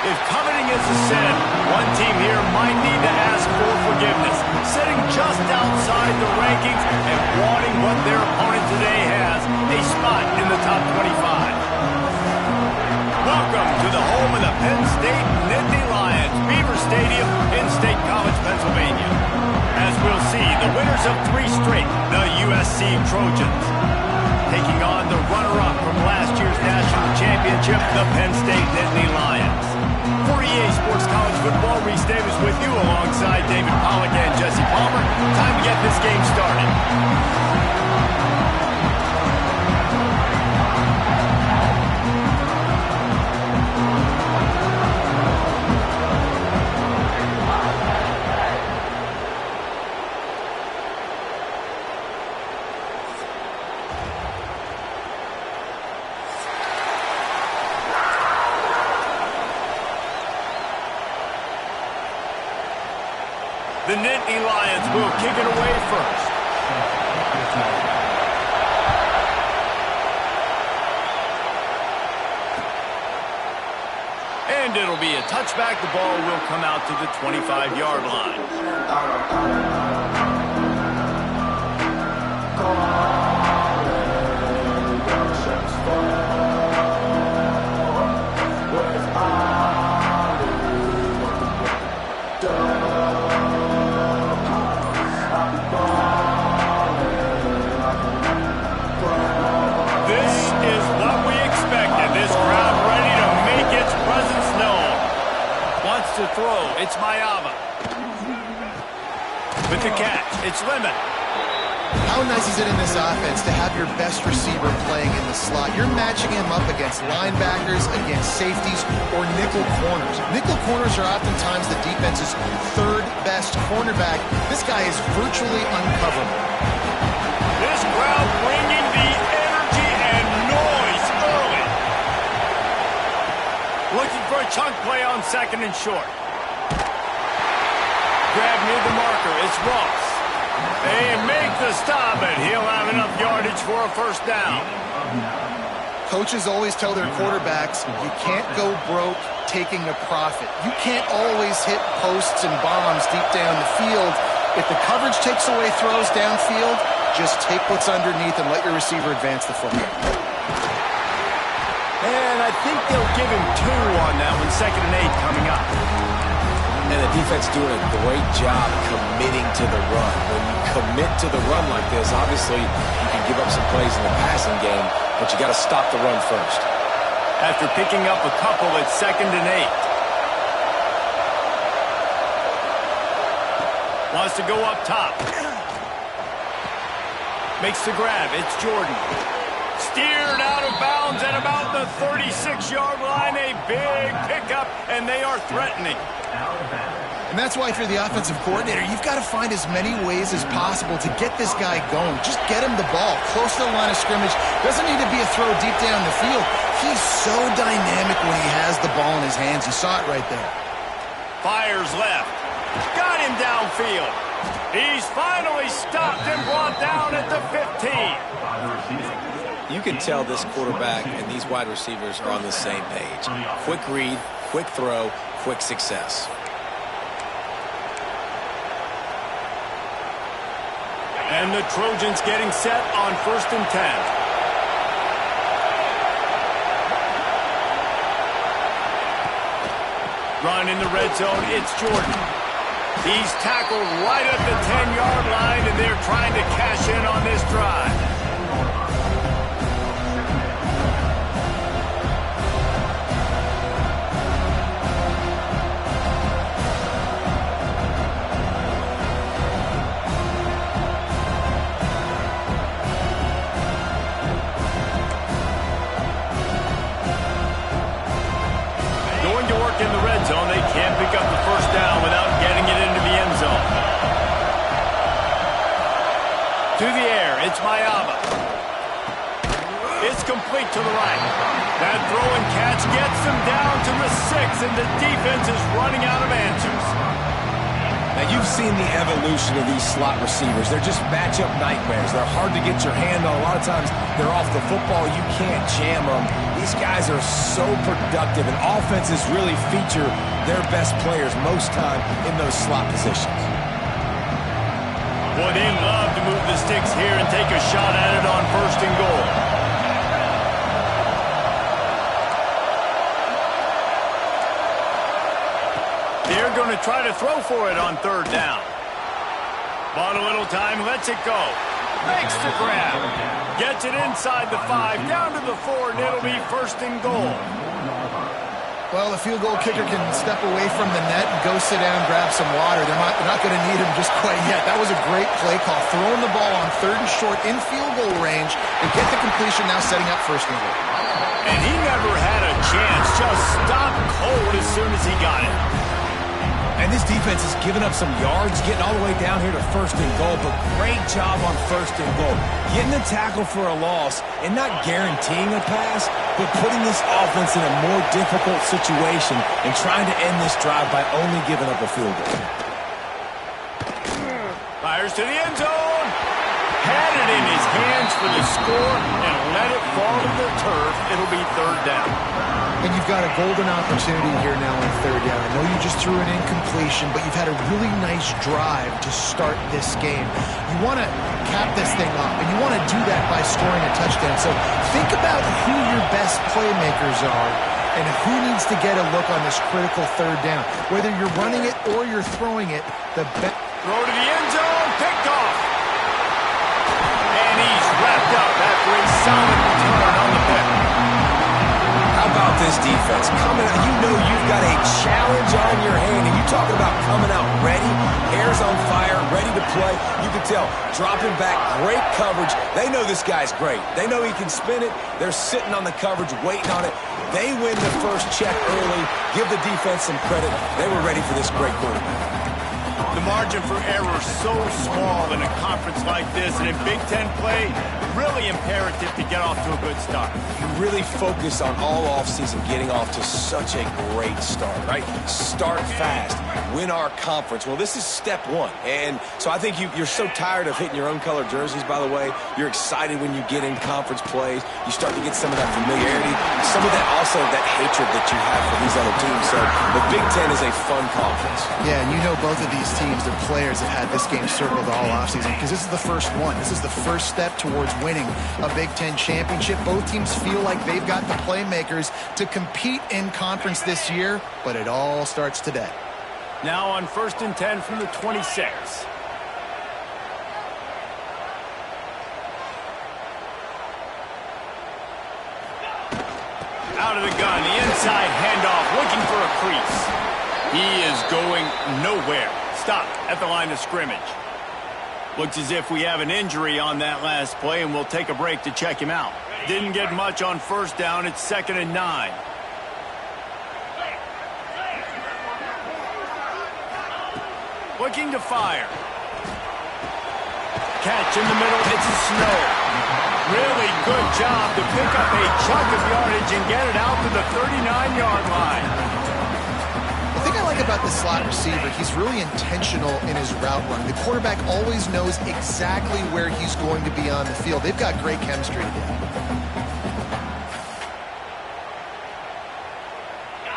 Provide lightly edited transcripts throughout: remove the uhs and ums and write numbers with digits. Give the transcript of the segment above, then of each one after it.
If coveting is a sin, one team here might need to ask for forgiveness, sitting just outside the rankings and wanting what their opponent today has, a spot in the top 25. Welcome to the home of the Penn State Nittany Lions, Beaver Stadium in State College, Pennsylvania. As we'll see, the winners of 3 straight, the USC Trojans, taking on the runner-up from last year's national championship, the Penn State Nittany Lions. For EA Sports College Football, Reese Davis with you alongside David Pollack and Jesse Palmer. Time to get this game started. The Nittany Lions will kick it away first. And it'll be a touchback. The ball will come out to the 25-yard line. To throw, it's Mayava. With the catch, it's Lemon. How nice is it in this offense to have your best receiver playing in the slot? You're matching him up against linebackers, against safeties, or nickel corners. Nickel corners are oftentimes the defense's 3rd best cornerback. This guy is virtually uncoverable. This crowd bringing the energy and noise early. Looking for a chunk play on 2nd and short. Grab near the marker. It's Ross. They make the stop, and he'll have enough yardage for a first down. Coaches always tell their quarterbacks, you can't go broke taking a profit. You can't always hit posts and bombs deep down the field. If the coverage takes away throws downfield, just take what's underneath and let your receiver advance the football. And I think they'll give him 2 on that one. 2nd and 8 coming up. And the defense doing a great job committing to the run. When you commit to the run like this, obviously you can give up some plays in the passing game, but you got to stop the run first. After picking up a couple, it's 2nd and 8. Wants to go up top. Makes the grab. It's Jordan. Steered out of bounds at about the 36-yard line. A big pickup, and they are threatening. And that's why if you're the offensive coordinator, you've got to find as many ways as possible to get this guy going. Just get him the ball close to the line of scrimmage. Doesn't need to be a throw deep down the field. He's so dynamic when he has the ball in his hands. You saw it right there. Fires left. Got him downfield. He's finally stopped and brought down at the 15. You can tell this quarterback and these wide receivers are on the same page. Quick read, quick throw, quick success. And the Trojans getting set on 1st and 10. Run in the red zone, it's Jordan. He's tackled right at the 10-yard line, and they're trying to cash in on this drive. In the red zone, they can't pick up the first down without getting it into the end zone. To the air, it's Mayava. It's complete to the right. That throw and catch gets them down to the 6, and the defense is running out of answers. Now, you've seen the evolution of these slot receivers. They're just matchup nightmares. They're hard to get your hand on. A lot of times, they're off the football. You can't jam them. These guys are so productive, and offenses really feature their best players most time in those slot positions. Boy, they love to move the sticks here and take a shot at it on 1st and goal. They're going to try to throw for it on 3rd down. Bought a little time, lets it go. Makes the grab. Gets it inside the 5, down to the 4, and it'll be 1st and goal. Well, the field goal kicker can step away from the net and go sit down, grab some water. They're not going to need him just quite yet. That was a great play call. Throwing the ball on 3rd and short in field goal range and get the completion, now setting up 1st and goal. And he never had a chance. Just stopped cold as soon as he got it. And this defense has given up some yards, getting all the way down here to 1st and goal, but great job on 1st and goal. Getting the tackle for a loss and not guaranteeing a pass, but putting this offense in a more difficult situation and trying to end this drive by only giving up a field goal. Fires to the end zone. Had it in his hands for the score and let it fall to the turf. It'll be 3rd down. And you've got a golden opportunity here now on 3rd down. I know you just threw an incompletion, but you've had a really nice drive to start this game. You want to cap this thing off, and you want to do that by scoring a touchdown. So think about who your best playmakers are and who needs to get a look on this critical 3rd down. Whether you're running it or you're throwing it, the best. Throw to the end zone, picked off. And he's wrapped up after a solid return on the pick. How about this defense? Coming out, you know you've got a challenge on your hand, and you talking about coming out ready, hair's on fire, ready to play. You can tell, dropping back, great coverage. They know this guy's great. They know he can spin it. They're sitting on the coverage, waiting on it. They win the first check early. Give the defense some credit. They were ready for this great quarterback. The margin for error so small in a conference like this, and in Big Ten play, really imperative to get off to a good start. You really focus on all offseason getting off to such a great start, right? Start fast, win our conference. Well, this is step 1. And so I think you're so tired of hitting your own color jerseys, by the way. You're excited when you get in conference plays. You start to get some of that familiarity, some of that also that hatred that you have for these other teams. So the Big Ten is a fun conference. Yeah, and you know both of these teams, their players have had this game circled all offseason because this is the first one. This is the first step towards winning a Big Ten championship. Both teams feel like they've got the playmakers to compete in conference this year, but it all starts today. Now on 1st and 10 from the 26. Out of the gun, the inside handoff, looking for a crease. He is going nowhere. Stop at the line of scrimmage. Looks as if we have an injury on that last play, and we'll take a break to check him out. Didn't get much on 1st down. It's 2nd and 9. Looking to fire. Catch in the middle. It's a Snow. Really good job to pick up a chunk of yardage and get it out to the 39-yard line. The thing I like about the slot receiver, he's really intentional in his route run. The quarterback always knows exactly where he's going to be on the field. They've got great chemistry together.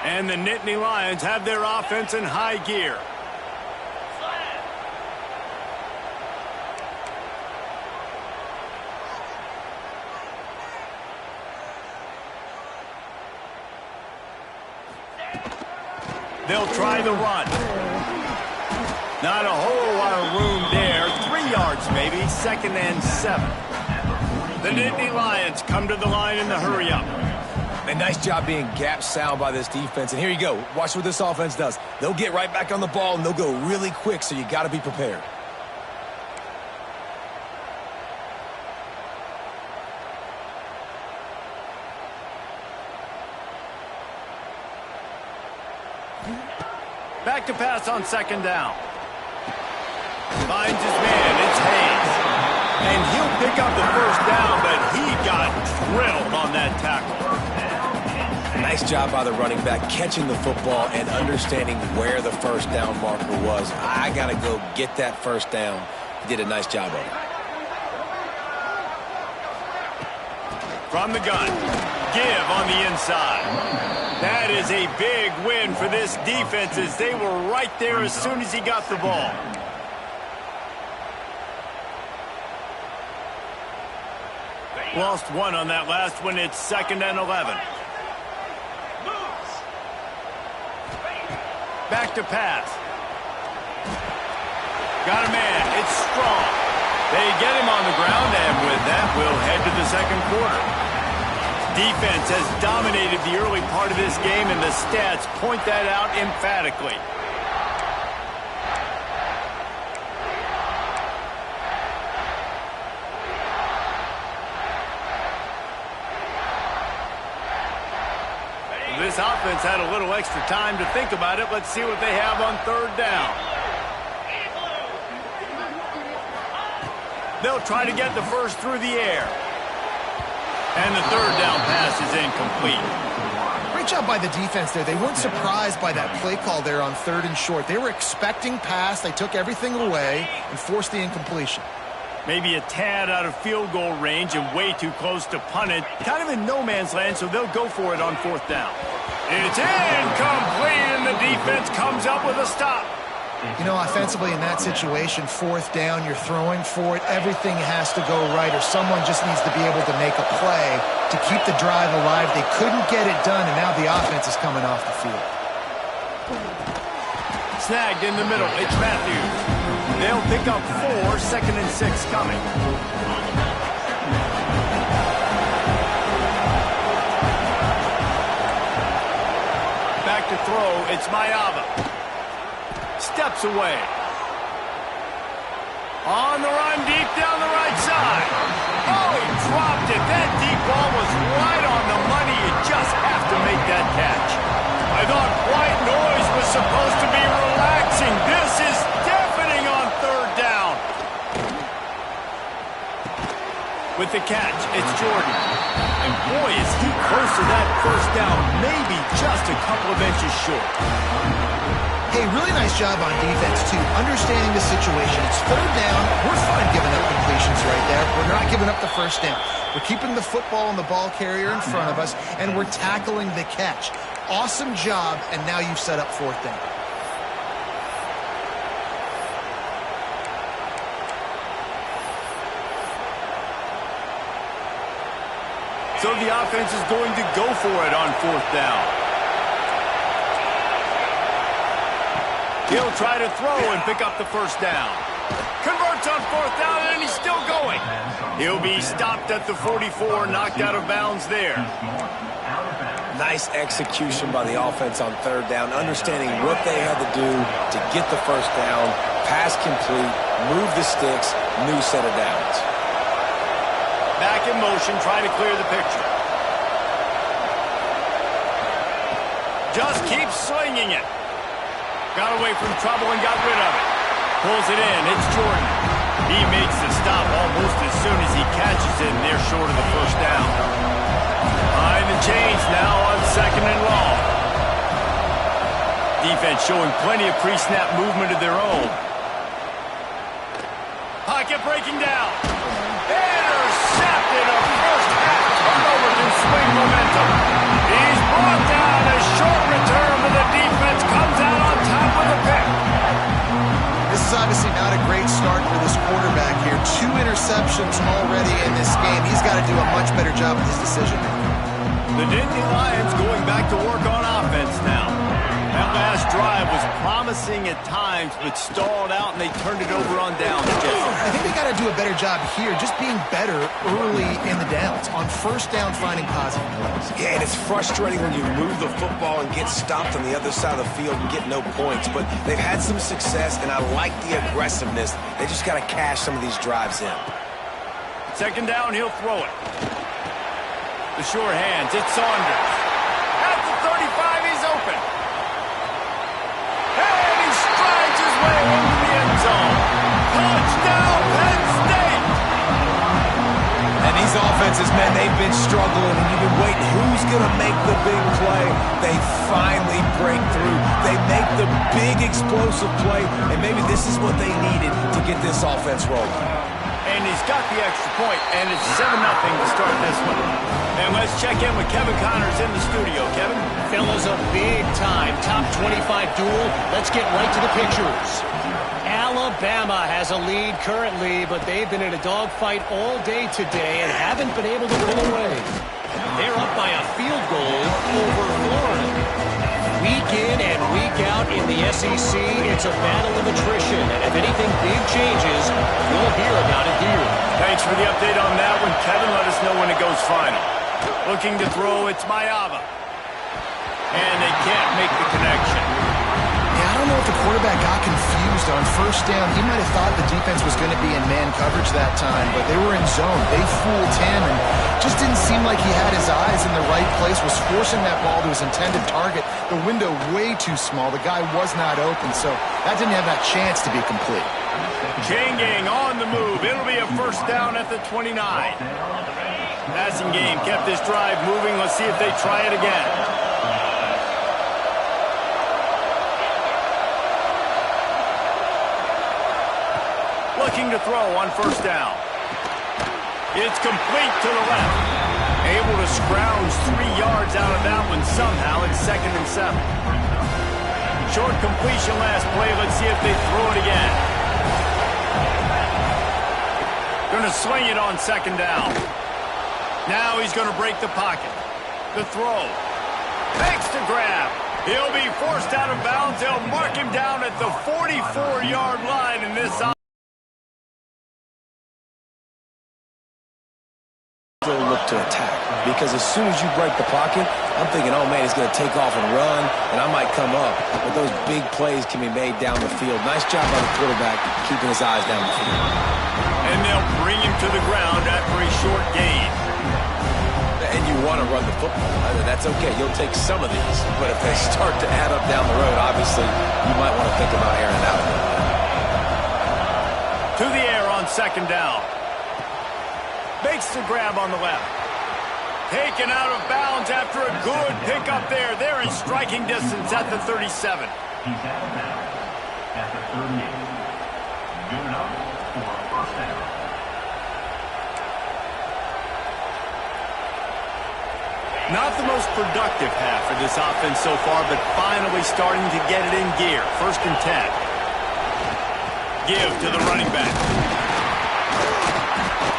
And the Nittany Lions have their offense in high gear. They'll try the run. Not a whole lot of room there. 3 yards maybe. 2nd and 7. The Nittany Lions come to the line in the hurry-up. A nice job being gap sound by this defense. And here you go. Watch what this offense does. They'll get right back on the ball, and they'll go really quick, so you got to be prepared. Back to pass on 2nd down. Finds his man. It's Hayes. And he'll pick up the 1st down, but he got drilled on that tackle. Nice Nice job by the running back, catching the football and understanding where the first down marker was. I got to go get that first down. He did a nice job of it. From the gun, give on the inside. That is a big win for this defense as they were right there as soon as he got the ball. Lost one on that last one. It's 2nd and 11. Back to pass. Got a man. It's Strong. They get him on the ground, and with that, we'll head to the second quarter. Defense has dominated the early part of this game, and the stats point that out emphatically. This offense had a little extra time to think about it. Let's see what they have on 3rd down. They'll try to get the first through the air. And the 3rd down pass is incomplete. Great job by the defense there. They weren't surprised by that play call there on 3rd and short. They were expecting pass. They took everything away and forced the incompletion. Maybe a tad out of field goal range and way too close to punt it. Kind of in no man's land, so they'll go for it on 4th down. It's incomplete, and the defense comes up with a stop. You know, offensively in that situation, 4th down, you're throwing for it. Everything has to go right, or someone just needs to be able to make a play to keep the drive alive. They couldn't get it done, and now the offense is coming off the field. Snagged in the middle. It's Matthews. They'll pick up 4, 2nd and 6 coming. Back to throw, it's Mayava. Steps away. On the run, deep down the right side. Oh, he dropped it. That deep ball was right on the money. You just have to make that catch. I thought white noise was supposed to be relaxing. This is deafening on 3rd down. With the catch, it's Jordan. And boy, is he close to that first down. Maybe just a couple of inches short. Hey, really nice job on defense, too. Understanding the situation. It's 3rd down. We're fine giving up completions right there. We're not giving up the first down. We're keeping the football and the ball carrier in front of us, and we're tackling the catch. Awesome job, and now you've set up 4th down. So the offense is going to go for it on 4th down. He'll try to throw and pick up the first down. Converts on 4th down, and he's still going. He'll be stopped at the 44, knocked out of bounds there. Nice execution by the offense on 3rd down, understanding what they had to do to get the first down, pass complete, move the sticks, new set of downs. Back in motion, trying to clear the picture. Just keeps swinging it. Got away from trouble and got rid of it. Pulls it in. It's Jordan. He makes the stop almost as soon as he catches it, and they're short of the first down. Behind the chains now on 2nd and long. Defense showing plenty of pre-snap movement of their own. Pocket breaking down. Intercepted. A first half turnover can swing momentum. He's brought down. A short return, but the defense comes out on top with a pick. This is obviously not a great start for this quarterback here. 2 interceptions already in this game. He's got to do a much better job with his decision making. The Nittany Lions going back to work on offense now. That last drive was promising at times, but stalled out, and they turned it over on downs. I think they got to do a better job here, just being better early in the downs. On 1st down, finding positive plays. Yeah, and it's frustrating when you move the football and get stopped on the other side of the field and get no points. But they've had some success, and I like the aggressiveness. They just got to cash some of these drives in. 2nd down, he'll throw it. The short hands, it's Saunders. At the 35, he's open. And he strides his way into the end zone. Touchdown, Penn State! And he's These offenses, man, they've been struggling, and you've been waiting. Who's going to make the big play? They finally break through. They make the big explosive play, and maybe this is what they needed to get this offense rolling. And he's got the extra point, and it's 7-0 to start this one. And let's check in with Kevin Connors in the studio. Kevin? Fellas, a big-time top 25 duel. Let's get right to the pictures. Alabama has a lead currently, but they've been in a dogfight all day today and haven't been able to pull away. They're up by a field goal over Florida. Week in and week out in the SEC, it's a battle of attrition, and if anything big changes, you'll hear about it here. Thanks for the update on that one, Kevin. Let us know when it goes final. Looking to throw, it's Maiava. And they can't make the connection. Yeah, I don't know if the quarterback got confused on first down. He might have thought the defense was going to be in man coverage that time, but they were in zone. They fooled him and just didn't seem like he had his eyes in the right place, was forcing that ball to his intended target. The window way too small. The guy was not open, so that didn't have that chance to be complete. Chain gang on the move. It'll be a first down at the 29. Passing game kept this drive moving. Let's see if they try it again. Looking to throw on first down. It's complete to the left. Able to scrounge 3 yards out of that one somehow. It's 2nd and 7. Short completion last play. Let's see if they throw it again. Going to swing it on 2nd down. Now he's going to break the pocket. The throw. Makes the grab. He'll be forced out of bounds. They'll mark him down at the 44-yard line in this look to attack, because as soon as you break the pocket, I'm thinking, oh man, he's going to take off and run, and I might come up, but those big plays can be made down the field. Nice job by the quarterback keeping his eyes down the field. And they'll bring him to the ground after a short gain. And you want to run the football. That's okay. You'll take some of these, but if they start to add up down the road, obviously you might want to think about airing it out. To the air on 2nd down. Makes the grab on the left. Taken out of bounds after a good pickup there. They're in striking distance at the 37. He's out of bounds at the 38. Good enough for a first down. Not the most productive half for this offense so far, but finally starting to get it in gear. 1st and 10. Give to the running back.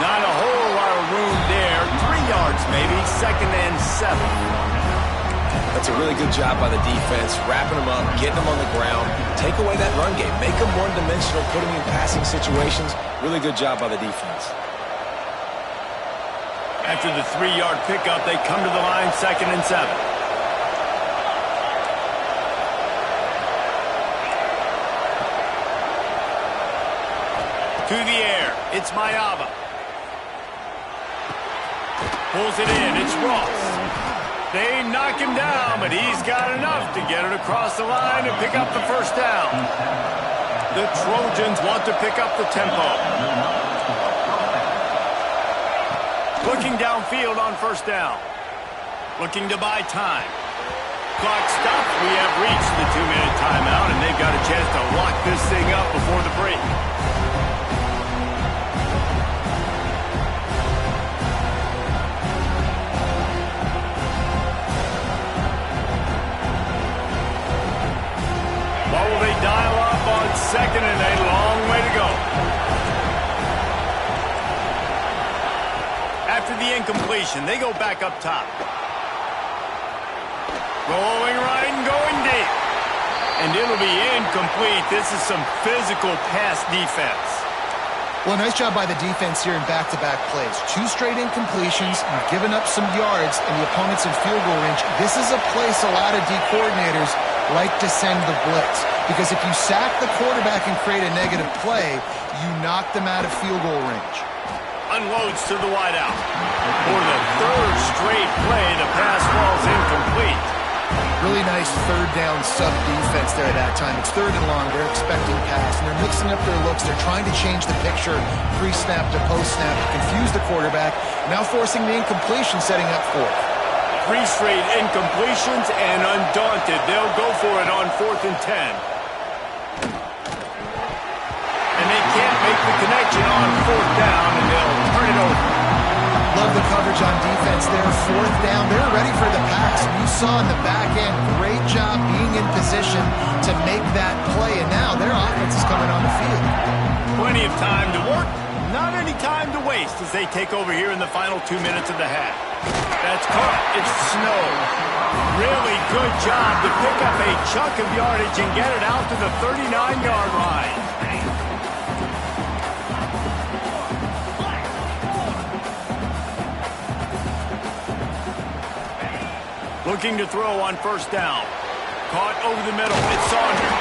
Not a whole lot of room there. 3 yards maybe. 2nd and 7. That's a really good job by the defense, wrapping them up, getting them on the ground, take away that run game, make them one-dimensional, put them in passing situations. Really good job by the defense. After the 3-yard pickup, they come to the line, 2nd and 7. To the air, it's Maiava. Pulls it in, it's Ross. They knock him down, but he's got enough to get it across the line and pick up the first down. The Trojans want to pick up the tempo. Looking downfield on first down. Looking to buy time. Clock stopped. We have reached the 2-minute timeout, and they've got a chance to lock this thing up before the break. What will they dial up on 2nd and a long way to go? After the incompletion, they go back up top. Going right and going deep. And it'll be incomplete. This is some physical pass defense. Well, nice job by the defense here in back-to-back plays. 2 straight incompletions. You've given up some yards, and the opponent's in field goal range. This is a place a lot of D coordinators like to send the blitz, because if you sack the quarterback and create a negative play, you knock them out of field goal range. Unloads to the wideout. For the 3rd straight play, the pass falls incomplete. Really nice third down sub defense there that time. It's third and long. They're expecting pass, and they're mixing up their looks. They're trying to change the picture pre-snap to post-snap to confuse the quarterback, now forcing the incompletion, setting up fourth. 3 straight incompletions, and undaunted, they'll go for it on 4th and 10. And they can't make the connection on 4th down, and they'll turn it over. Love the coverage on defense there. 4th down. They're ready for the pass. You saw in the back end, great job being in position to make that play. And now their offense is coming on the field. Plenty of time to work. Not any time to waste as they take over here in the final 2 minutes of the half. That's caught. It's Snow. Really good job to pick up a chunk of yardage and get it out to the 39-yard line. Looking to throw on 1st down. Caught over the middle. It's Saunders.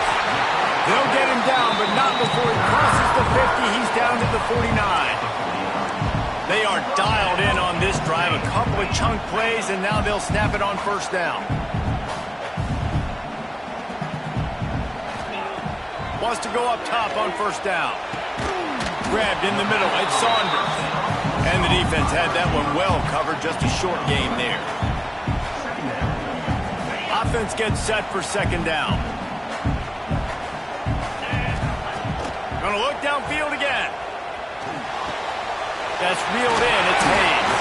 They'll get him down, but not before he crosses the 50. He's down to the 49. They are dialed in on this drive. A couple of chunk plays, and now they'll snap it on 1st down. Wants to go up top on 1st down. Grabbed in the middle. It's Saunders. And the defense had that one well covered. Just a short game there. Offense gets set for 2nd down. Gonna look downfield again. That's reeled in. It's Hayes.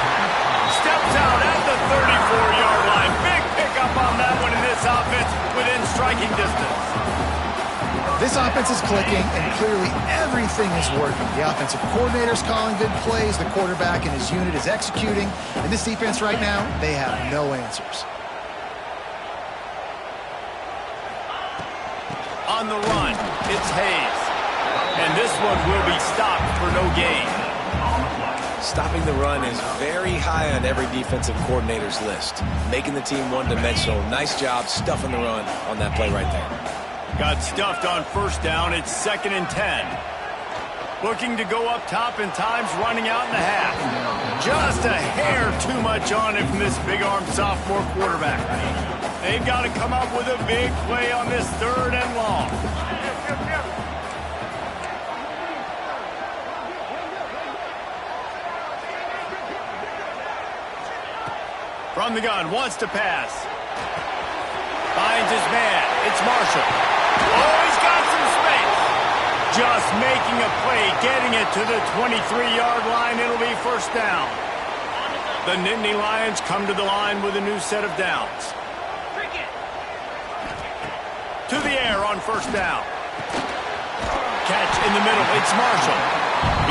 Steps out at the 34-yard line. Big pickup on that one, in this offense within striking distance. This offense is clicking, and clearly everything is working. The offensive coordinator's calling good plays. The quarterback and his unit is executing. And this defense right now, they have no answers. On the run, it's Hayes. And this one will be stopped for no gain. Stopping the run is very high on every defensive coordinator's list. Making the team one-dimensional. Nice job stuffing the run on that play right there. Got stuffed on 1st down. It's 2nd and 10. Looking to go up top, and time's running out in the half. Just a hair too much on it from this big-armed sophomore quarterback. They've got to come up with a big play on this 3rd and long. From the gun, wants to pass. Finds his man. It's Marshall. Oh, he's got some space. Just making a play, getting it to the 23-yard line. It'll be 1st down. The Nittany Lions come to the line with a new set of downs. To the air on 1st down. Catch in the middle. It's Marshall.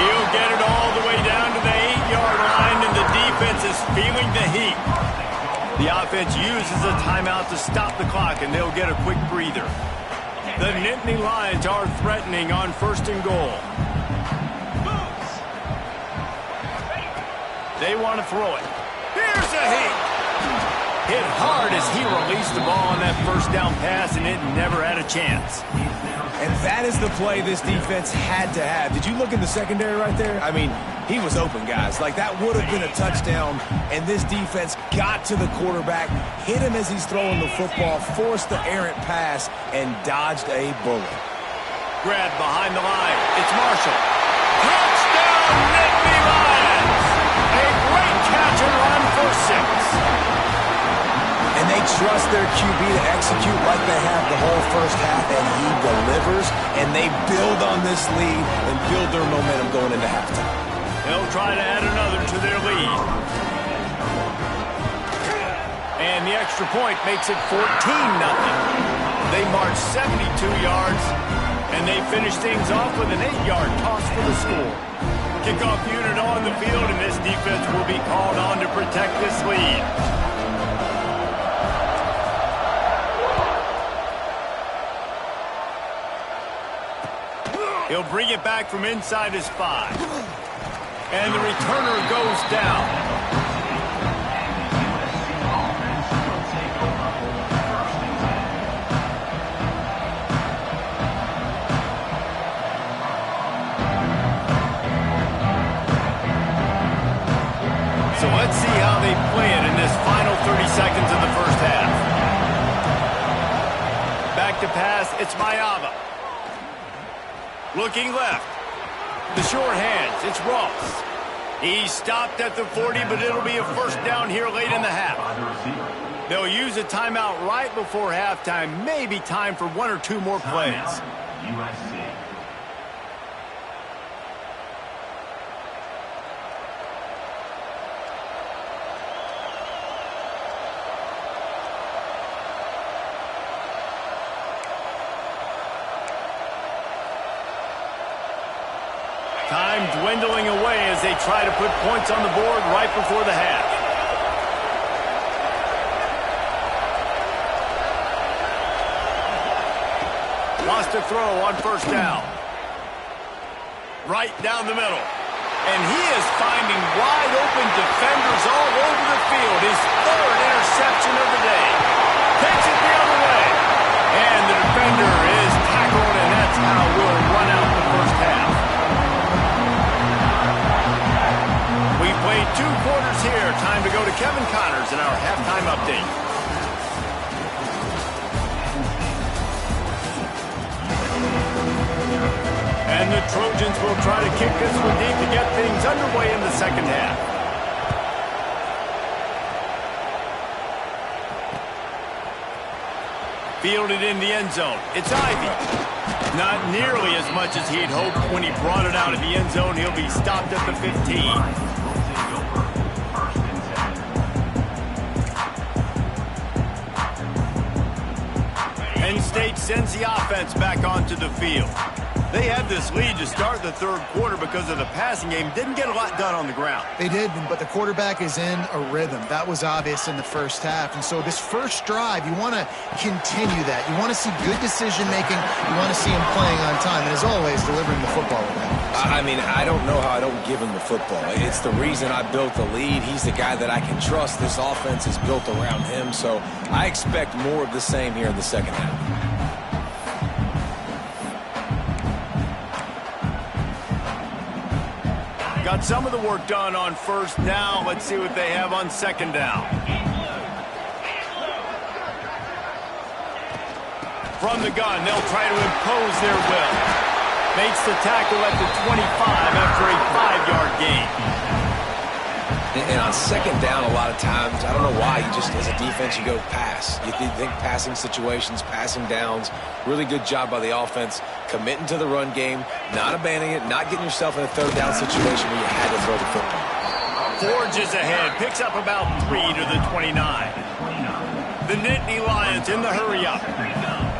He'll get it all the way down to the 8-yard line, and the defense is feeling the heat. The offense uses a timeout to stop the clock, and they'll get a quick breather. The Nittany Lions are threatening on 1st and goal. They want to throw it. Here's a hit. Hit hard as he released the ball on that 1st down pass, and it never had a chance. And that is the play this defense had to have. Did you look in the secondary right there? I mean, he was open, guys. Like, that would have been a touchdown, and this defense got to the quarterback, hit him as he's throwing the football, forced the errant pass, and dodged a bullet. Grabbed behind the line. It's Marshall. Touchdown, Nittany Lions! A great catch and run for 6. And they trust their QB to execute like they have the whole 1st half, and he delivers, and they build on this lead and build their momentum going into halftime. They'll try to add another to their lead. And the extra point makes it 14-0. They march 72 yards, and they finish things off with an 8-yard toss for the score. Kickoff unit on the field, and this defense will be called on to protect this lead. He'll bring it back from inside his 5. And the returner goes down. So let's see how they play it in this final 30 seconds of the 1st half. to pass. It's Mayava. Looking left. The short hands. It's Ross. He stopped at the 40, but it'll be a first down here late in the half. They'll use a timeout right before halftime. Maybe time for one or two more plays. USC. Time dwindling away as they try to put points on the board right before the half. Lost a throw on first down. Right down the middle. And he is finding wide open defenders all over the field. His third interception of the day. Takes it the other way. And the defender is tackled, and that's how we'll run out the first half. We played 2 quarters here. Time to go to Kevin Connors in our halftime update. And the Trojans will try to kick this one deep to get things underway in the second half. Fielded in the end zone. It's Ivy. Not nearly as much as he'd hoped. When he brought it out of the end zone, he'll be stopped at the 15. Penn State sends the offense back onto the field. They had this lead to start the third quarter because of the passing game. Didn't get a lot done on the ground. They did, but the quarterback is in a rhythm. That was obvious in the first half. And so this first drive, you want to continue that. You want to see good decision-making. You want to see him playing on time. And as always, delivering the football with that. I mean, I don't know how I don't give him the football. It's the reason I built the lead. He's the guy that I can trust. This offense is built around him. So I expect more of the same here in the second half. Got some of the work done on first down. Let's see what they have on second down. From the gun, they'll try to impose their will. Makes the tackle at the 25 after a 5-yard gain. And on second down, a lot of times, I don't know why, you just, as a defense, you go pass. You think passing situations, passing downs. Really good job by the offense, committing to the run game, not abandoning it, not getting yourself in a third down situation where you had to throw the football. Forges ahead, picks up about 3 to the 29. The Nittany Lions in the hurry-up.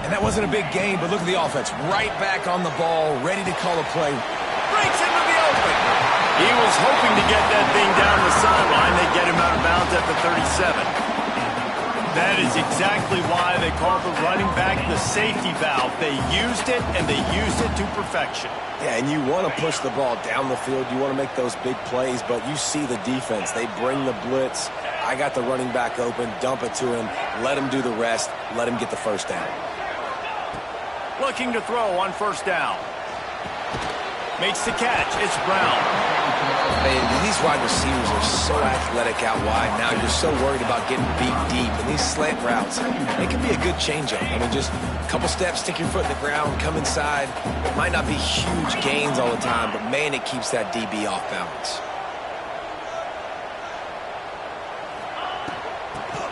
And that wasn't a big gain, but look at the offense. Right back on the ball, ready to call a play. Breaks into the open. He was hoping to get that thing down the sideline. They get him out of bounds at the 37. That is exactly why they call the running back the safety valve. They used it, and they used it to perfection. Yeah, and you want to push the ball down the field. You want to make those big plays, but you see the defense. They bring the blitz. I got the running back open, dump it to him, let him do the rest, let him get the first down. Looking to throw on first down. Makes the catch. It's Brown. Man, these wide receivers are so athletic out wide. Now you're so worried about getting beat deep. And these slant routes, it can be a good changeup. I mean, just a couple steps, stick your foot in the ground, come inside. It might not be huge gains all the time, but, man, it keeps that DB off balance.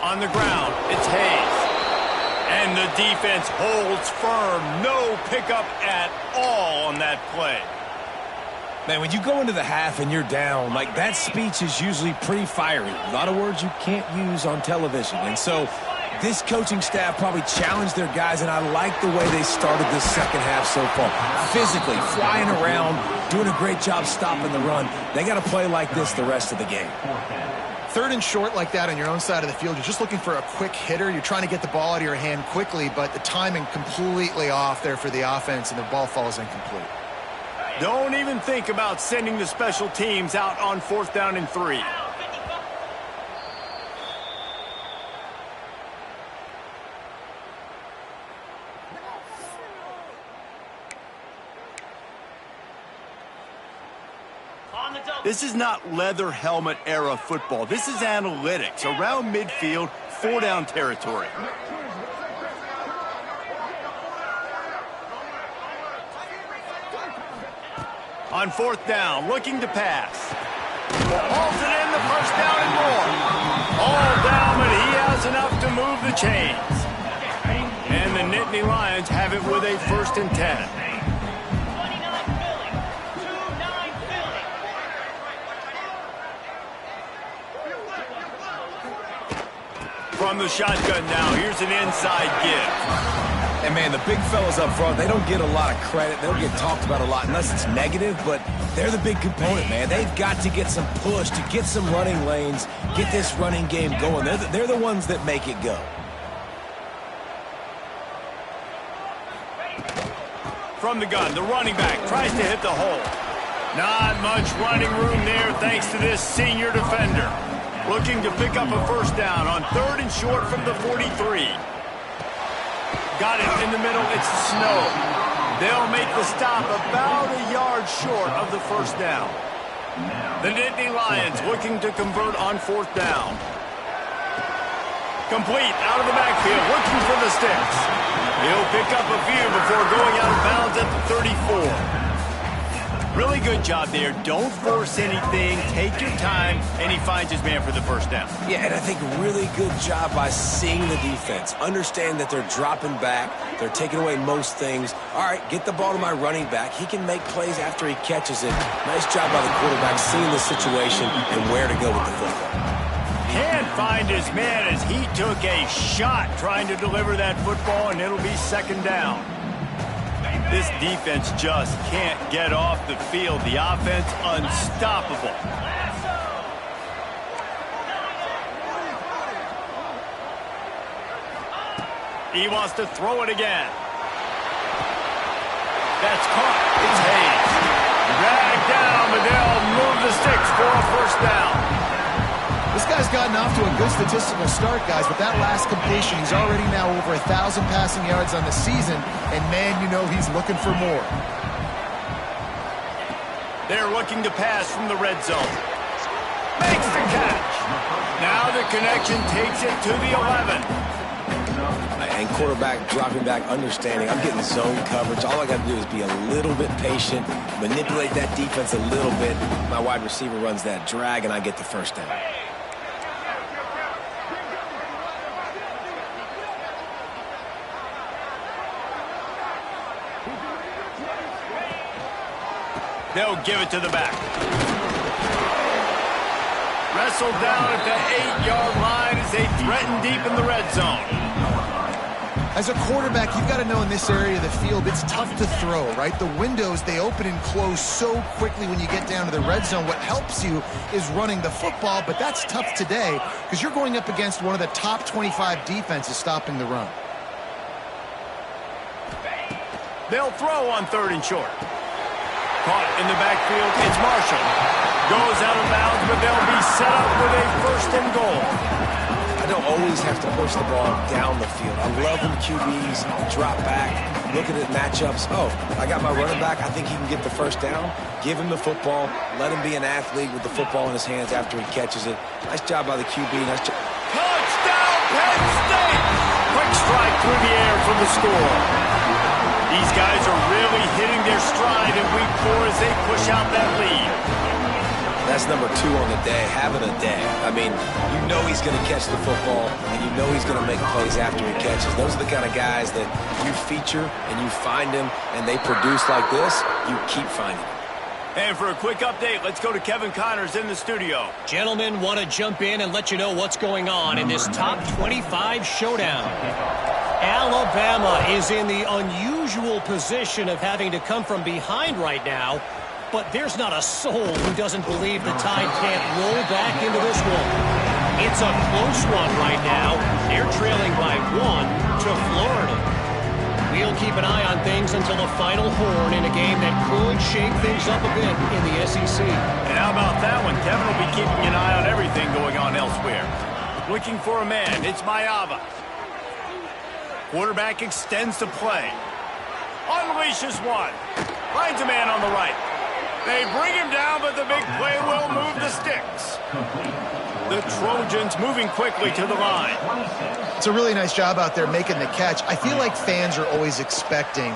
On the ground, it's Hayes. And the defense holds firm. No pickup at all on that play. Man, when you go into the half and you're down, like, that speech is usually pretty fiery. A lot of words you can't use on television. And so this coaching staff probably challenged their guys, and I like the way they started this second half so far. Physically, flying around, doing a great job stopping the run. They got to play like this the rest of the game. Third and short like that on your own side of the field, you're just looking for a quick hitter. You're trying to get the ball out of your hand quickly, but the timing completely off there for the offense, and the ball falls incomplete. Don't even think about sending the special teams out on fourth down and 3. This is not leather helmet era football. This is analytics around midfield, 4-down territory. On fourth down, looking to pass. Hauls it in, the first down and more. All down, but he has enough to move the chains. And the Nittany Lions have it with a 1st and 10. From the shotgun now, here's an inside give. And, man, the big fellas up front, they don't get a lot of credit. They don't get talked about a lot unless it's negative, but they're the big component, man. They've got to get some push, to get some running lanes, get this running game going. They're the ones that make it go. From the gun, the running back tries to hit the hole. Not much running room there thanks to this senior defender. Looking to pick up a 1st down on 3rd and short from the 43. Got it in the middle, it's Snow. They'll make the stop about a yard short of the 1st down. The Nittany Lions looking to convert on 4th down. Complete out of the backfield, looking for the sticks. He'll pick up a few before going out of bounds at the 34. Really good job there. Don't force anything. Take your time, and he finds his man for the 1st down. Yeah, and I think really good job by seeing the defense. Understand that they're dropping back. They're taking away most things. All right, get the ball to my running back. He can make plays after he catches it. Nice job by the quarterback seeing the situation and where to go with the football. Can't find his man as he took a shot trying to deliver that football, and it'll be 2nd down. This defense just can't get off the field. The offense unstoppable. He wants to throw it again. That's caught. It's Hayes. Dragged down, but they'll move the sticks for a 1st down. This guy's gotten off to a good statistical start, guys, but that last completion, he's already now over 1,000 passing yards on the season, and, man, you know he's looking for more. They're looking to pass from the red zone. Makes the catch. Now the connection takes it to the 11. And quarterback dropping back, understanding I'm getting zone coverage. All I got to do is be a little bit patient, manipulate that defense a little bit. My wide receiver runs that drag, and I get the 1st down. They'll give it to the back. Wrestled down at the 8-yard line as they threaten deep in the red zone. As a quarterback, you've got to know in this area of the field, it's tough to throw, right? The windows, they open and close so quickly when you get down to the red zone. What helps you is running the football, but that's tough today because you're going up against one of the top 25 defenses stopping the run. They'll throw on 3rd and short. Caught in the backfield, it's Marshall. Goes out of bounds, but they'll be set up with a 1st and goal. I don't always have to push the ball down the field. I love when QBs drop back, looking at matchups. Oh, I got my running back. I think he can get the 1st down. Give him the football. Let him be an athlete with the football in his hands after he catches it. Nice job by the QB. Nice job. Touchdown, Penn State! Quick strike through the air for the score. These guys are really hitting their stride in week 4 as they push out that lead. That's number 2 on the day, having a day. I mean, you know he's going to catch the football, and you know he's going to make plays after he catches. Those are the kind of guys that you feature, and you find them, and they produce like this, you keep finding them. And for a quick update, let's go to Kevin Connors in the studio. Gentlemen, want to jump in and let you know what's going on in this top 25 showdown. Alabama is in the unusual position of having to come from behind right now, but there's not a soul who doesn't believe the Tide can't roll back into this one. It's a close one right now. They're trailing by 1 to Florida. We'll keep an eye on things until the final horn in a game that could shake things up a bit in the SEC. And how about that one? Kevin will be keeping an eye on everything going on elsewhere. Looking for a man. It's Mayava. Quarterback extends the play. Unleashes one. Finds a man on the right. They bring him down, but the big play will move the sticks. The Trojans moving quickly to the line. It's a really nice job out there making the catch. I feel like fans are always expecting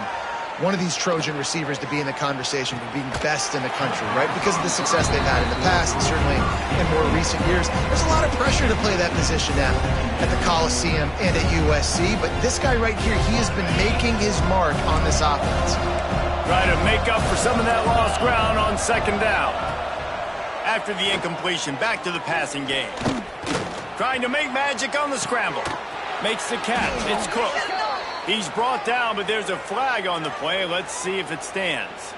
one of these Trojan receivers to be in the conversation for being best in the country, right? Because of the success they've had in the past and certainly in more recent years. There's a lot of pressure to play that position now at the Coliseum and at USC, but this guy right here, he has been making his mark on this offense. Try to make up for some of that lost ground on second down. After the incompletion, back to the passing game. Trying to make magic on the scramble. Makes the catch. It's Cook. He's brought down, but there's a flag on the play. Let's see if it stands.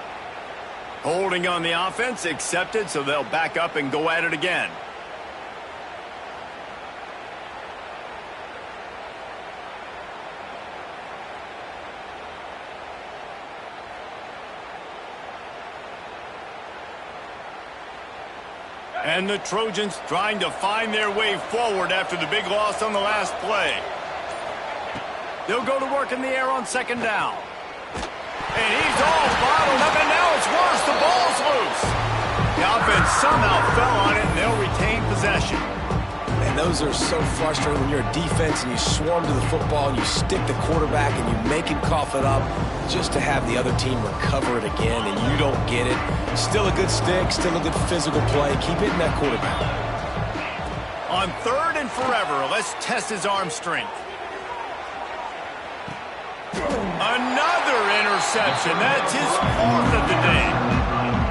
Holding on the offense, accepted, so they'll back up and go at it again. And the Trojans trying to find their way forward after the big loss on the last play. They'll go to work in the air on second down. And he's all bottled up, and now it's worse. The ball's loose. The offense somehow fell on it, and they'll retain possession. And those are so frustrating when you're a defense and you swarm to the football and you stick the quarterback and you make him cough it up just to have the other team recover it again, and you don't get it. Still a good stick, still a good physical play. Keep hitting that quarterback. On third and forever, let's test his arm strength. Another interception. That's his fourth of the day.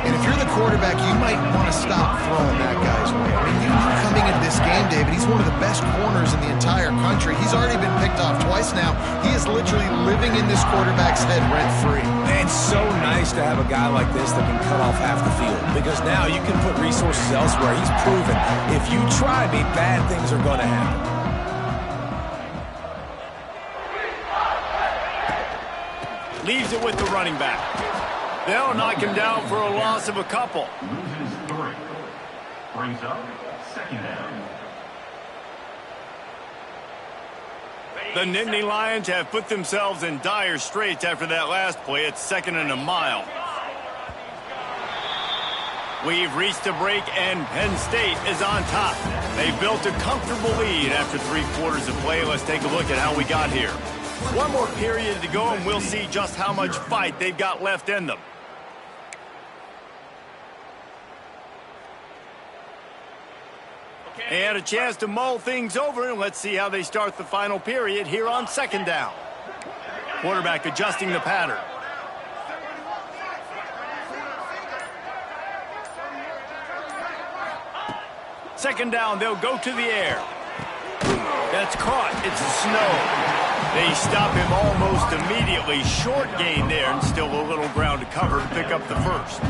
And if you're the quarterback, you might want to stop throwing that guy's way. I mean, you knew coming into this game, David, he's one of the best corners in the entire country. He's already been picked off twice now. He is literally living in this quarterback's head rent-free. And it's so nice to have a guy like this that can cut off half the field, because now you can put resources elsewhere. He's proven if you try me, bad things are going to happen. Leaves it with the running back. They'll knock him down for a loss of a couple. Loses 3. Brings up second down. The Nittany Lions have put themselves in dire straits after that last play. It's 2nd and a mile. We've reached a break, and Penn State is on top. They built a comfortable lead after 3 quarters of play. Let's take a look at how we got here. One more period to go, and we'll see just how much fight they've got left in them. They had a chance to mull things over, and let's see how they start the final period here on second down. Quarterback adjusting the pattern. Second down, they'll go to the air. That's caught. It's Snow. They stop him almost immediately. Short gain there, and still a little ground to cover to pick up the first.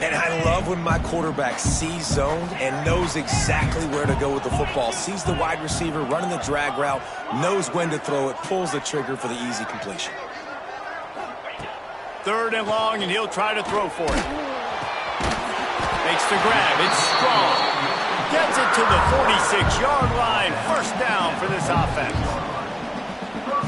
And I love when my quarterback sees zone and knows exactly where to go with the football. Sees the wide receiver running the drag route, knows when to throw it, pulls the trigger for the easy completion. 3rd and long, and he'll try to throw for it. Makes the grab. It's strong. Gets it to the 46-yard line. First down for this offense.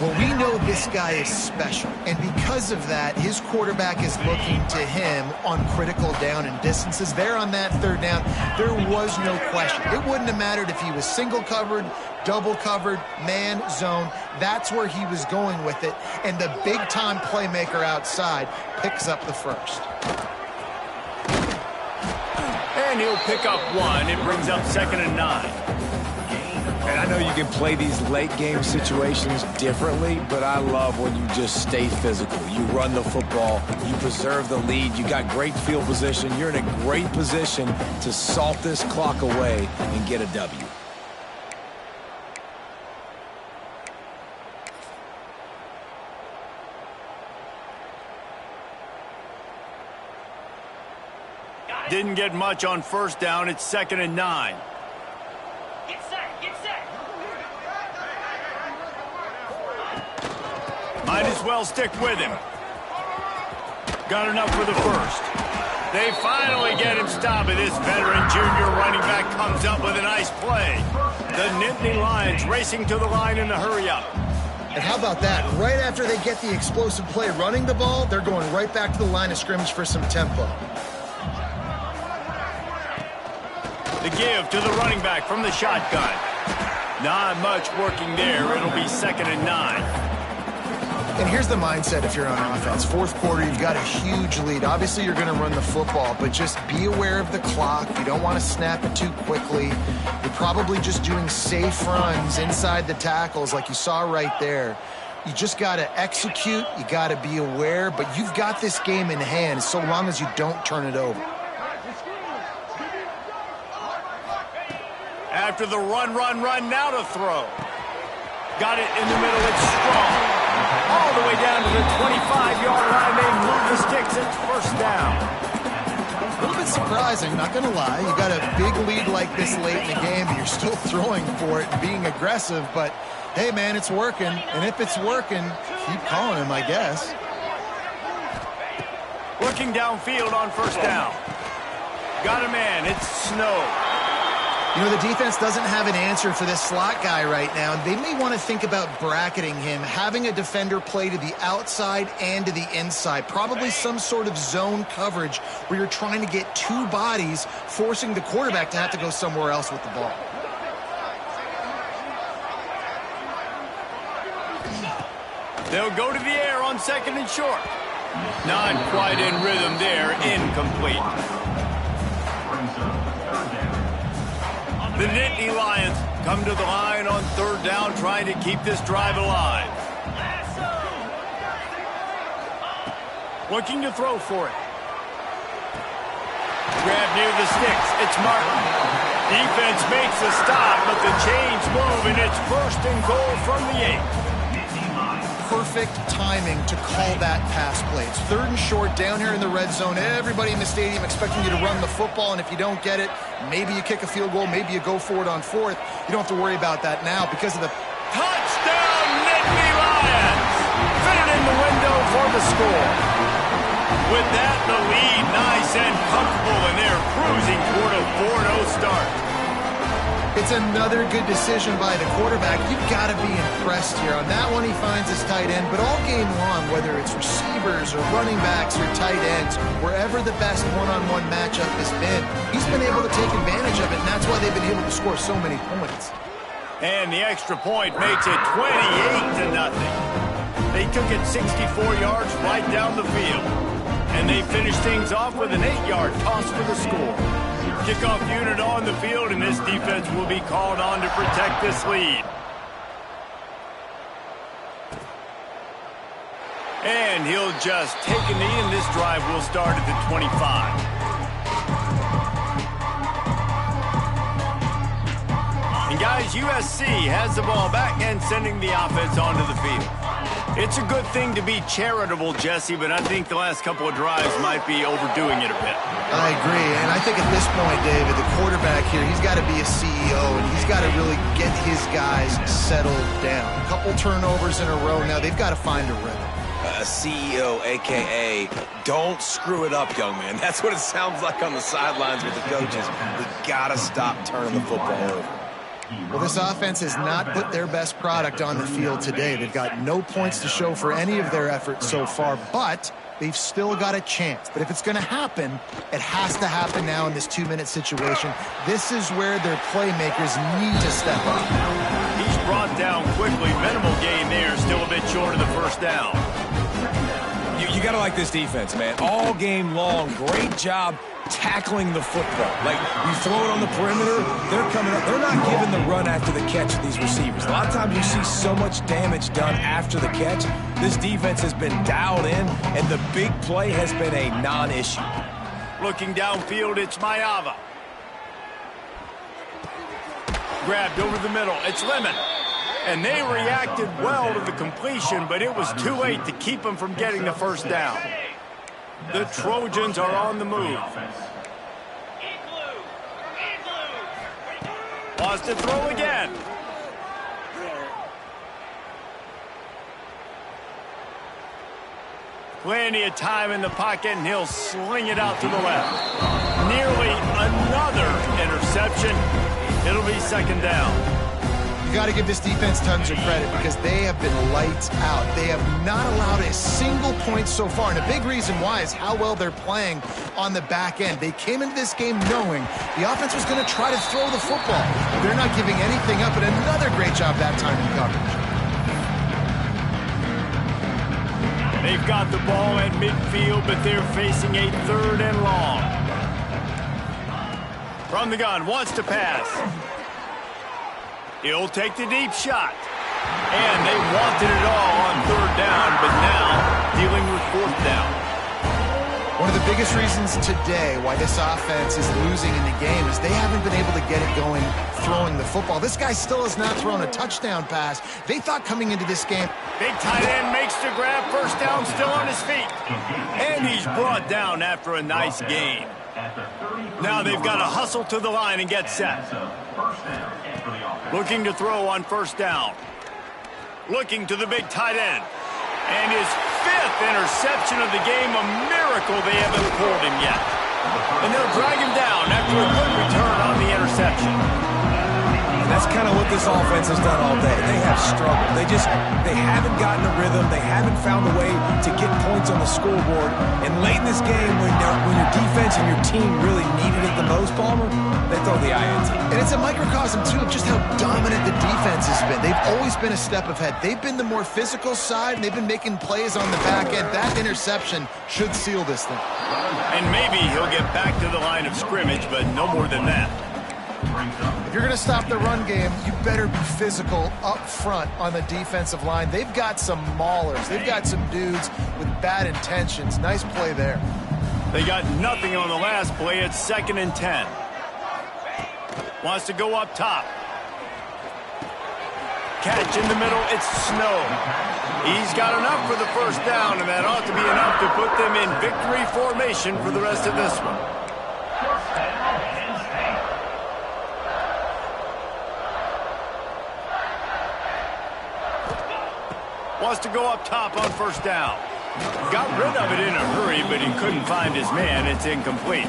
Well, we know this guy is special, and because of that, his quarterback is looking to him on critical down and distances. There on that 3rd down, there was no question. It wouldn't have mattered if he was single covered, double covered, man, zone. That's where he was going with it, and the big-time playmaker outside picks up the first. And he'll pick up 1. It brings up 2nd and 9. And I know you can play these late-game situations differently, but I love when you just stay physical. You run the football, you preserve the lead, you got great field position, you're in a great position to salt this clock away and get a W. Didn't get much on first down. It's 2nd and 9. Get set, get set. Might as well stick with him. Got enough for the first. They finally get him stopped, and this veteran junior running back comes up with a nice play. The Nittany Lions racing to the line in a hurry-up. And how about that? Right after they get the explosive play running the ball, they're going right back to the line of scrimmage for some tempo. The give to the running back from the shotgun. Not much working there. It'll be 2nd and 9. And here's the mindset if you're on offense. Fourth quarter, you've got a huge lead. Obviously, you're going to run the football, but just be aware of the clock. You don't want to snap it too quickly. You're probably just doing safe runs inside the tackles like you saw right there. You just got to execute. You got to be aware, but you've got this game in hand so long as you don't turn it over. After the run, now to throw. Got it in the middle, it's strong. All the way down to the 25-yard line, they move the sticks, it's first down. A little bit surprising, not going to lie. You got a big lead like this late in the game, but you're still throwing for it and being aggressive. But, hey, man, it's working. And if it's working, keep calling him, I guess. Looking downfield on first down. Got a man, it's Snow. You know, the defense doesn't have an answer for this slot guy right now. They may want to think about bracketing him, having a defender play to the outside and to the inside. Probably some sort of zone coverage where you're trying to get two bodies, forcing the quarterback to have to go somewhere else with the ball. They'll go to the air on second and short. Not quite in rhythm there, incomplete. The Nittany Lions come to the line on third down, trying to keep this drive alive. Looking to throw for it. Grab near the sticks. It's Martin. Defense makes a stop, but the chains move, and it's first and goal from the 8. Perfect timing to call that pass play. It's third and short down here in the red zone. Everybody in the stadium expecting you to run the football, and if you don't get it, maybe you kick a field goal, maybe you go for it on fourth. You don't have to worry about that now because of the touchdown, Nittany Lions! Fitted in the window for the score. With that, the lead nice and comfortable, and they're cruising toward a 4-0 start. It's another good decision by the quarterback. You've got to be impressed here. On that one, he finds his tight end, but all game long, whether it's receivers or running backs or tight ends, wherever the best one-on-one matchup has been, he's been able to take advantage of it, and that's why they've been able to score so many points. And the extra point makes it 28-0. They took it 64 yards right down the field. And they finished things off with an 8-yard toss for the score. Kickoff unit on the field, and this defense will be called on to protect this lead. And he'll just take a knee, and this drive will start at the 25. And guys, USC has the ball back and sending the offense onto the field. It's a good thing to be charitable, Jesse, but I think the last couple of drives might be overdoing it a bit. I agree, and I think at this point, David, the quarterback here, he's got to be a CEO, and he's got to really get his guys settled down. A couple turnovers in a row now. They've got to find a rhythm. A CEO, a.k.a. don't screw it up, young man. That's what it sounds like on the sidelines with the coaches. We got to stop turning the football over. Well, this offense has not put their best product on the field today. They've got no points to show for any of their efforts so far, but they've still got a chance. But if it's going to happen, it has to happen now in this 2-minute situation. This is where their playmakers need to step up. He's brought down quickly. Minimal gain there, still a bit short of the first down. You got to like this defense, man. All game long, great job tackling the football. Like, you throw it on the perimeter, they're coming up. They're not giving the run after the catch to these receivers. A lot of times you see so much damage done after the catch. This defense has been dialed in, and the big play has been a non-issue. Looking downfield, it's Maiava. Grabbed over the middle, it's Lemon. And they reacted well to the completion, but it was too late to keep them from getting the first down. The Trojans are on the move. Wants to throw again. Plenty of time in the pocket, and he'll sling it out to the left. Nearly another interception. It'll be second down. You got to give this defense tons of credit because they have been lights out. They have not allowed a single point so far, and a big reason why is how well they're playing on the back end. They came into this game knowing the offense was going to try to throw the football. They're not giving anything up, and another great job that time in coverage. They've got the ball at midfield, but they're facing a 3rd and long. From the gun, wants to pass. He'll take the deep shot. And they wanted it all on 3rd down, but now dealing with 4th down. One of the biggest reasons today why this offense is losing in the game is they haven't been able to get it going throwing the football. This guy still has not thrown a touchdown pass. They thought coming into this game. Big tight end makes the grab, 1st down, still on his feet. And he's brought down after a nice gain. Now they've got to hustle to the line and get set. Looking to throw on 1st down. Looking to the big tight end. And his 5th interception of the game, a miracle they haven't pulled him yet. And they'll drag him down after a good return on the interception. And that's kind of what this offense has done all day. They have struggled. They haven't gotten a rhythm. They haven't found a way to get points on the scoreboard. And late in this game, when your defense and your team really needed it the most, Palmer, they throw the INT. And it's a microcosm, too, of just how dominant the defense has been. They've always been a step ahead. They've been the more physical side, and they've been making plays on the back end. That interception should seal this thing. And maybe he'll get back to the line of scrimmage, but no more than that. If you're going to stop the run game, you better be physical up front on the defensive line. They've got some maulers. They've got some dudes with bad intentions. Nice play there. They got nothing on the last play. It's 2nd and 10. Wants to go up top. Catch in the middle. It's Snow. He's got enough for the 1st down, and that ought to be enough to put them in victory formation for the rest of this one. Wants to go up top on 1st down. Got rid of it in a hurry, but he couldn't find his man. It's incomplete.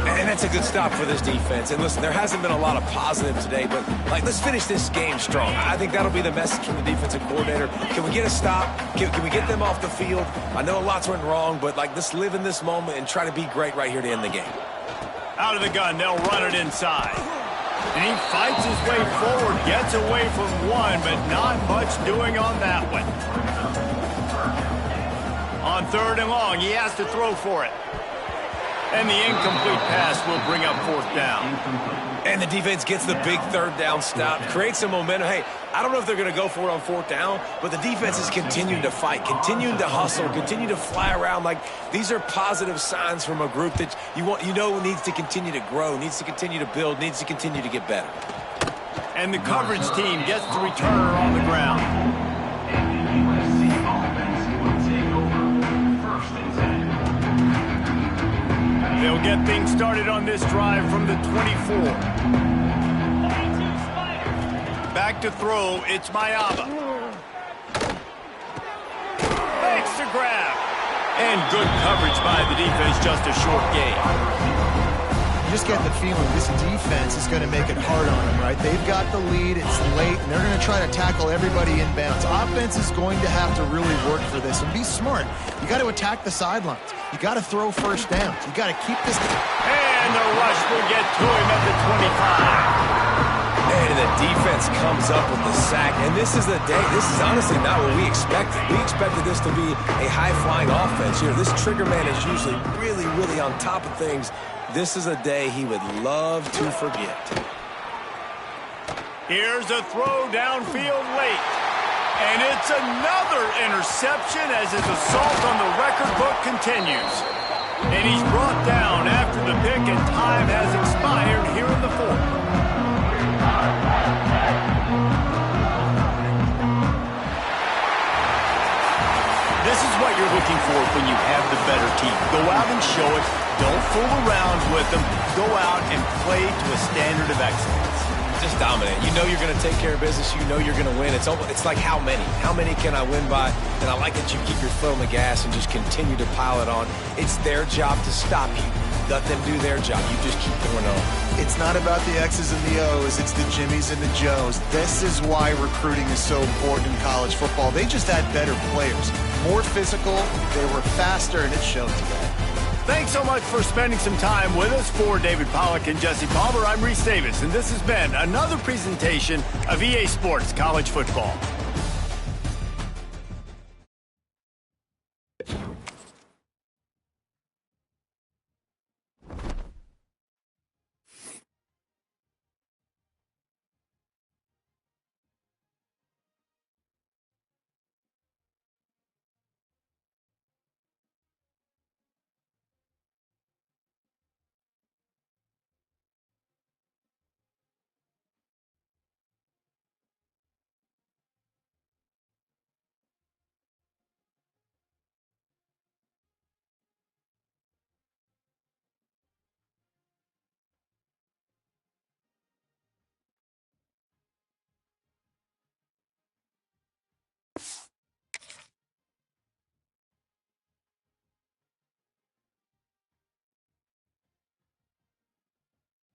And that's a good stop for this defense. And listen, there hasn't been a lot of positive today, but let's finish this game strong. I think that'll be the message from the defensive coordinator. Can we get a stop? Can we get them off the field? I know lots went wrong, but let's live in this moment and try to be great right here to end the game. Out of the gun, they'll run it inside. And he fights his way forward, gets away from one, but not much doing on that one. On 3rd and long, he has to throw for it. And the incomplete pass will bring up 4th down. And the defense gets the big 3rd down stop, creates some momentum. Hey, I don't know if they're going to go for it on 4th down, but the defense is continuing to fight, continuing to hustle, continue to fly around. These are positive signs from a group that you know needs to continue to grow, needs to continue to build, needs to continue to get better. And the coverage team gets the returner on the ground. They'll get things started on this drive from the 24. Back to throw, it's Mayaba. Makes the grab. And good coverage by the defense, just a short gain. You just get the feeling this defense is going to make it hard on them, right? They've got the lead, it's late, and they're going to try to tackle everybody inbounds. Offense is going to have to really work for this and be smart. You got to attack the sidelines. You got to throw 1st downs. You got to keep this. And the rush will get to him at the 25. And the defense comes up with the sack. And this is the day. This is honestly not what we expected. We expected this to be a high-flying offense here. This trigger man is usually really, really on top of things. This is a day he would love to forget. Here's a throw downfield late. And it's another interception as his assault on the record book continues. And he's brought down after the pick, and time has expired here in the 4th. This is what you're looking for when you have the better team. Go out and show it. Don't fool around with them. Go out and play to a standard of excellence. Just dominate. You know you're going to take care of business. You know you're going to win. It's like how many? How many can I win by? And I like that you keep your foot on the gas and just continue to pile it on. It's their job to stop you. Let them do their job. You just keep going on. It's not about the X's and the O's. It's the Jimmies and the Joes. This is why recruiting is so important in college football. They just had better players. More physical, they were faster, and it showed today. Thanks so much for spending some time with us. For David Pollack and Jesse Palmer, I'm Reese Davis, and this has been another presentation of EA Sports College Football.